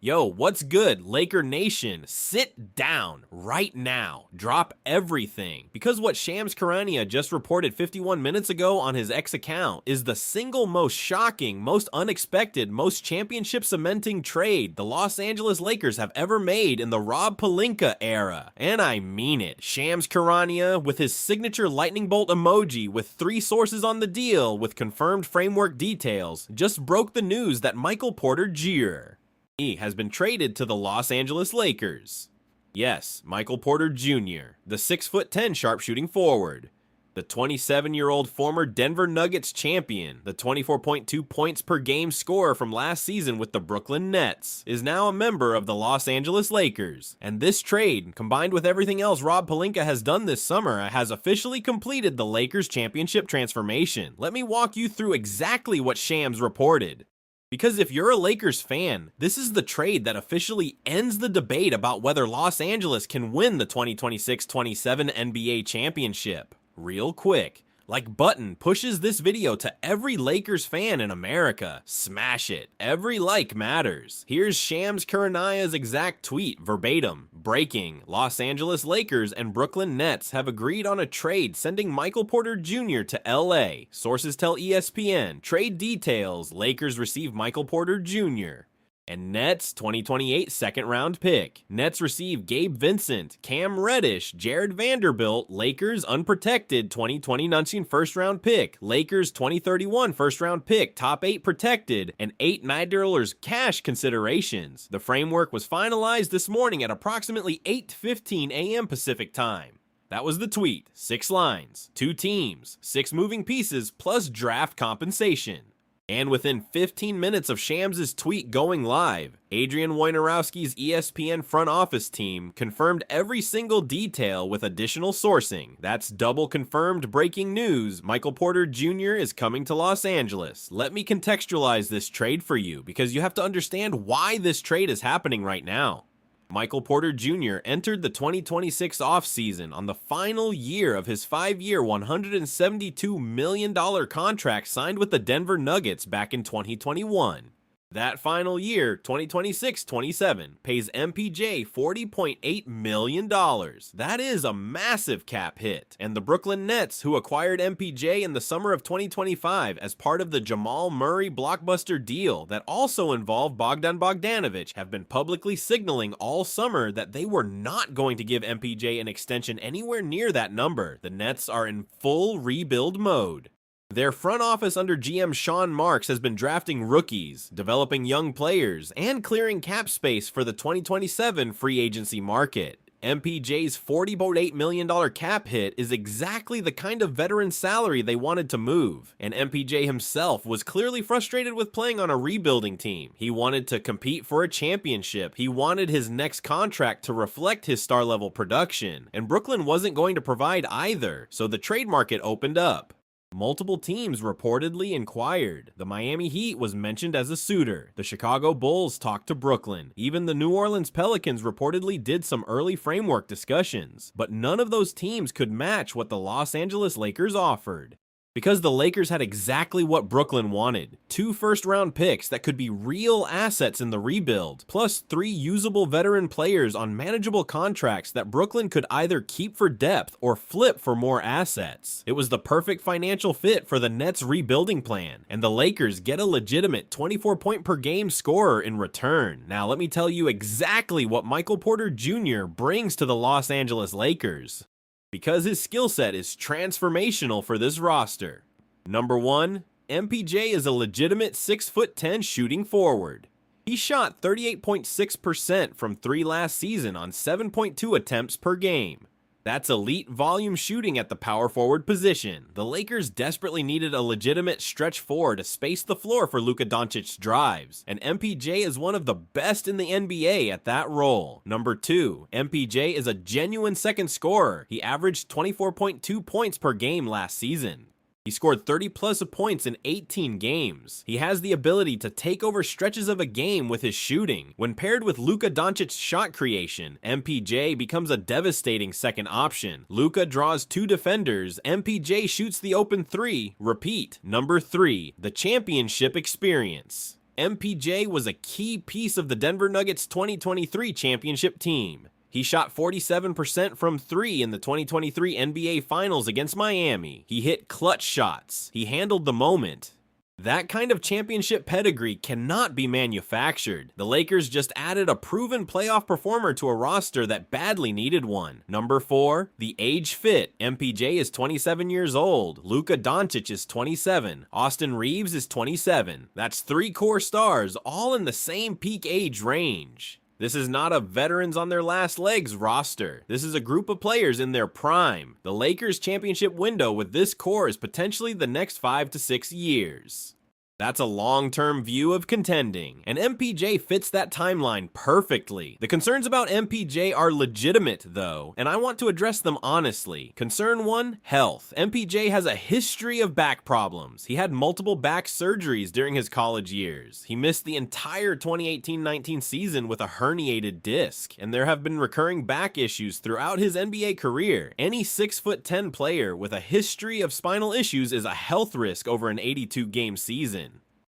Yo, what's good, Laker Nation? Sit down right now. Drop everything. Because what Shams Charania just reported 51 minutes ago on his X account is the single most shocking, most unexpected, most championship-cementing trade the Los Angeles Lakers have ever made in the Rob Pelinka era. And I mean it. Shams Charania, with his signature lightning bolt emoji with 3 sources on the deal with confirmed framework details, just broke the news that Michael Porter Jr. He has been traded to the Los Angeles Lakers. Yes, Michael Porter Jr., the 6'10" sharpshooting forward. The 27-year-old former Denver Nuggets champion, the 24.2 points per game scorer from last season with the Brooklyn Nets, is now a member of the Los Angeles Lakers. And this trade, combined with everything else Rob Pelinka has done this summer, has officially completed the Lakers championship transformation. Let me walk you through exactly what Shams reported. Because if you're a Lakers fan, this is the trade that officially ends the debate about whether Los Angeles can win the 2026-27 NBA championship. Real quick, like button pushes this video to every Lakers fan in America. Smash it. Every like matters. Here's Shams Charania's exact tweet, verbatim. Breaking: Los Angeles Lakers and Brooklyn Nets have agreed on a trade sending Michael Porter Jr. to LA. Sources tell ESPN. Trade details: Lakers receive Michael Porter Jr. And Nets 2028 second-round pick. Nets receive Gabe Vincent, Cam Reddish, Jared Vanderbilt. Lakers unprotected 2020 first-round pick. Lakers 2031 first-round pick, top 8 protected, and 8 $9 cash considerations. The framework was finalized this morning at approximately 8:15 a.m. Pacific time. That was the tweet. 6 lines, 2 teams, 6 moving pieces, plus draft compensation. And within 15 minutes of Shams' tweet going live, Adrian Wojnarowski's ESPN front office team confirmed every single detail with additional sourcing. That's double confirmed breaking news. Michael Porter Jr. is coming to Los Angeles. Let me contextualize this trade for you, because you have to understand why this trade is happening right now. Michael Porter Jr. entered the 2026 offseason on the final year of his 5-year, $172 million contract signed with the Denver Nuggets back in 2021. That final year, 2026-27, pays MPJ $40.8 million. That is a massive cap hit. And the Brooklyn Nets, who acquired MPJ in the summer of 2025 as part of the Jamal Murray Blockbuster deal that also involved Bogdan Bogdanovic, have been publicly signaling all summer that they were not going to give MPJ an extension anywhere near that number. The Nets are in full rebuild mode. Their front office under GM Sean Marks has been drafting rookies, developing young players, and clearing cap space for the 2027 free agency market. MPJ's $40.8 million cap hit is exactly the kind of veteran salary they wanted to move, and MPJ himself was clearly frustrated with playing on a rebuilding team. He wanted to compete for a championship. He wanted his next contract to reflect his star-level production, and Brooklyn wasn't going to provide either, so the trade market opened up. Multiple teams reportedly inquired. The Miami Heat was mentioned as a suitor. The Chicago Bulls talked to Brooklyn. Even the New Orleans Pelicans reportedly did some early framework discussions. But none of those teams could match what the Los Angeles Lakers offered. Because the Lakers had exactly what Brooklyn wanted. 2 first-round picks that could be real assets in the rebuild, plus 3 usable veteran players on manageable contracts that Brooklyn could either keep for depth or flip for more assets. It was the perfect financial fit for the Nets' rebuilding plan, and the Lakers get a legitimate 24-point-per-game scorer in return. Now let me tell you exactly what Michael Porter Jr. brings to the Los Angeles Lakers, because his skill set is transformational for this roster. Number 1, MPJ is a legitimate 6'10" shooting forward. He shot 38.6% from 3 last season on 7.2 attempts per game. That's elite volume shooting at the power forward position. The Lakers desperately needed a legitimate stretch 4 to space the floor for Luka Doncic's drives, and MPJ is one of the best in the NBA at that role. Number 2, MPJ is a genuine second scorer. He averaged 24.2 points per game last season. He scored 30-plus points in 18 games. He has the ability to take over stretches of a game with his shooting. When paired with Luka Doncic's shot creation, MPJ becomes a devastating second option. Luka draws 2 defenders, MPJ shoots the open 3. Repeat. Number 3, the championship experience. MPJ was a key piece of the Denver Nuggets 2023 championship team. He shot 47% from 3 in the 2023 NBA Finals against Miami. He hit clutch shots. He handled the moment. That kind of championship pedigree cannot be manufactured. The Lakers just added a proven playoff performer to a roster that badly needed one. Number 4, the age fit. MPJ is 27 years old. Luka Doncic is 27. Austin Reeves is 27. That's 3 core stars, all in the same peak age range. This is not a veterans on their last legs roster. This is a group of players in their prime. The Lakers' championship window with this core is potentially the next 5 to 6 years. That's a long-term view of contending, and MPJ fits that timeline perfectly. The concerns about MPJ are legitimate, though, and I want to address them honestly. Concern 1, health. MPJ has a history of back problems. He had multiple back surgeries during his college years. He missed the entire 2018-19 season with a herniated disc, and there have been recurring back issues throughout his NBA career. Any 6'10" player with a history of spinal issues is a health risk over an 82-game season.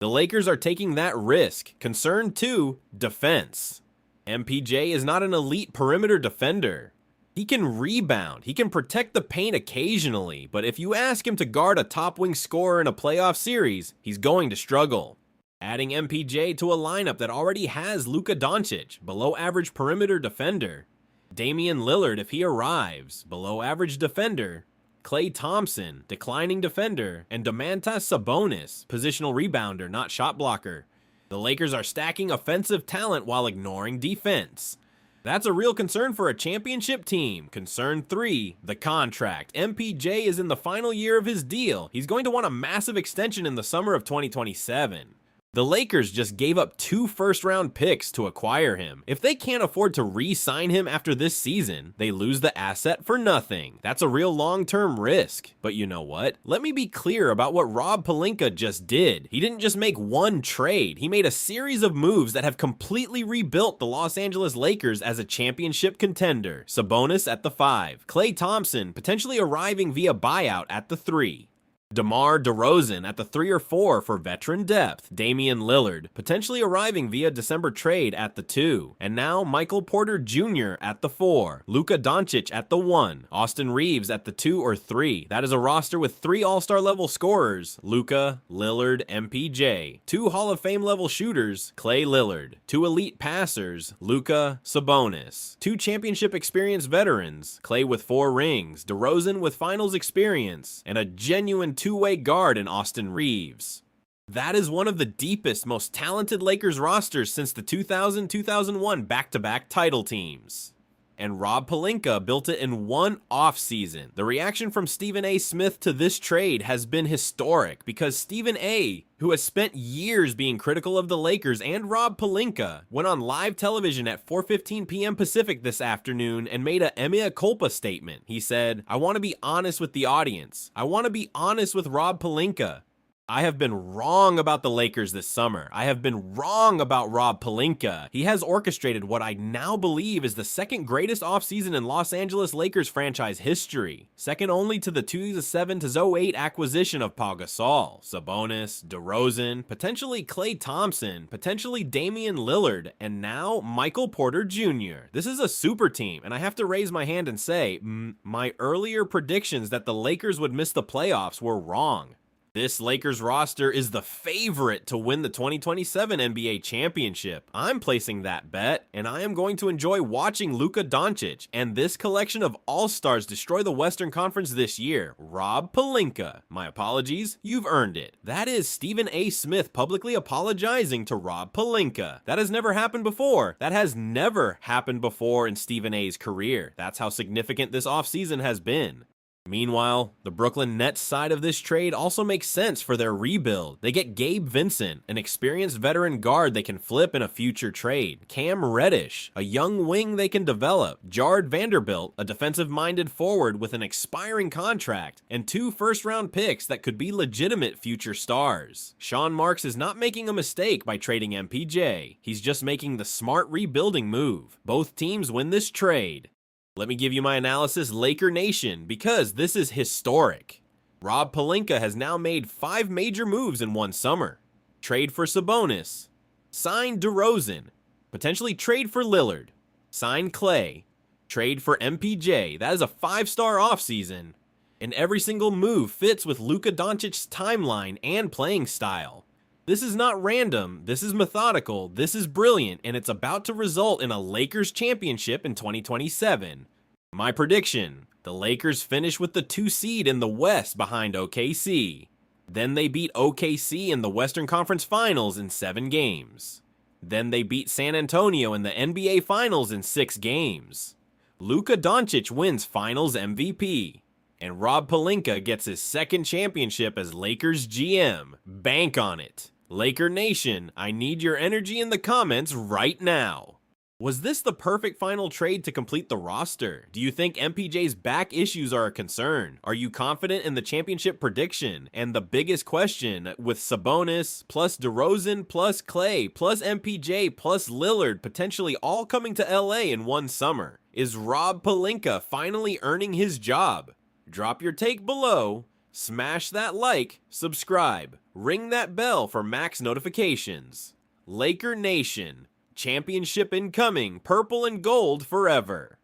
The Lakers are taking that risk. Concern 2, defense. MPJ is not an elite perimeter defender. He can rebound, he can protect the paint occasionally, but if you ask him to guard a top wing scorer in a playoff series, he's going to struggle. Adding MPJ to a lineup that already has Luka Doncic, below average perimeter defender, Damian Lillard if he arrives, below average defender, Klay Thompson, declining defender, and Domantas Sabonis, positional rebounder, not shot blocker. The Lakers are stacking offensive talent while ignoring defense. That's a real concern for a championship team. Concern 3, the contract. MPJ is in the final year of his deal. He's going to want a massive extension in the summer of 2027. The Lakers just gave up 2 first-round picks to acquire him. If they can't afford to re-sign him after this season, they lose the asset for nothing. That's a real long-term risk. But you know what? Let me be clear about what Rob Pelinka just did. He didn't just make one trade. He made a series of moves that have completely rebuilt the Los Angeles Lakers as a championship contender. Sabonis at the 5. Klay Thompson potentially arriving via buyout at the 3. DeMar DeRozan at the 3 or 4 for veteran depth. Damian Lillard, potentially arriving via December trade at the 2. And now Michael Porter Jr. at the 4. Luka Doncic at the 1. Austin Reeves at the 2 or 3. That is a roster with 3 all-star level scorers. Luka, Lillard, MPJ. 2 Hall of Fame level shooters. Klay Lillard. 2 elite passers. Luka, Sabonis. 2 championship experience veterans. Klay with 4 rings. DeRozan with finals experience. And a genuine 2-way guard in Austin Reeves. That is one of the deepest, most talented Lakers rosters since the 2000-2001 back-to-back title teams. And Rob Pelinka built it in one offseason. The reaction from Stephen A. Smith to this trade has been historic because Stephen A., who has spent years being critical of the Lakers and Rob Pelinka, went on live television at 4:15 p.m. Pacific this afternoon and made a mea culpa statement. He said, "I want to be honest with the audience. I want to be honest with Rob Pelinka. I have been wrong about the Lakers this summer. I have been wrong about Rob Pelinka. He has orchestrated what I now believe is the second greatest offseason in Los Angeles Lakers franchise history, second only to the 2007-08 acquisition of Pau Gasol, Sabonis, DeRozan, potentially Klay Thompson, potentially Damian Lillard, and now Michael Porter Jr. This is a super team, and I have to raise my hand and say, my earlier predictions that the Lakers would miss the playoffs were wrong. This Lakers roster is the favorite to win the 2027 NBA championship. I'm placing that bet, and I am going to enjoy watching Luka Doncic and this collection of all-stars destroy the Western Conference this year. Rob Pelinka. My apologies, you've earned it. That is Stephen A. Smith publicly apologizing to Rob Pelinka. That has never happened before. That has never happened before in Stephen A.'s career. That's how significant this offseason has been. Meanwhile, the Brooklyn Nets side of this trade also makes sense for their rebuild. They get Gabe Vincent, an experienced veteran guard they can flip in a future trade. Cam Reddish, a young wing they can develop. Jared Vanderbilt, a defensive-minded forward with an expiring contract. And 2 first-round picks that could be legitimate future stars. Sean Marks is not making a mistake by trading MPJ. He's just making the smart rebuilding move. Both teams win this trade. Let me give you my analysis, Laker Nation, because this is historic. Rob Pelinka has now made 5 major moves in one summer. Trade for Sabonis, Sign DeRozan. Potentially trade for Lillard. Sign Clay. Trade for MPJ. That is a 5-star offseason. And every single move fits with Luka Doncic's timeline and playing style. This is not random, this is methodical, this is brilliant, and it's about to result in a Lakers championship in 2027. My prediction: the Lakers finish with the 2 seed in the West behind OKC. Then they beat OKC in the Western Conference Finals in 7 games. Then they beat San Antonio in the NBA Finals in 6 games. Luka Doncic wins Finals MVP. And Rob Pelinka gets his 2nd championship as Lakers GM. Bank on it. Laker Nation, I need your energy in the comments right now. Was this the perfect final trade to complete the roster? Do you think MPJ's back issues are a concern? Are you confident in the championship prediction? And the biggest question, with Sabonis, plus DeRozan, plus Clay, plus MPJ, plus Lillard potentially all coming to LA in one summer, is Rob Pelinka finally earning his job? Drop your take below, smash that like, subscribe, ring that bell for max notifications. Laker Nation, championship incoming, purple and gold forever.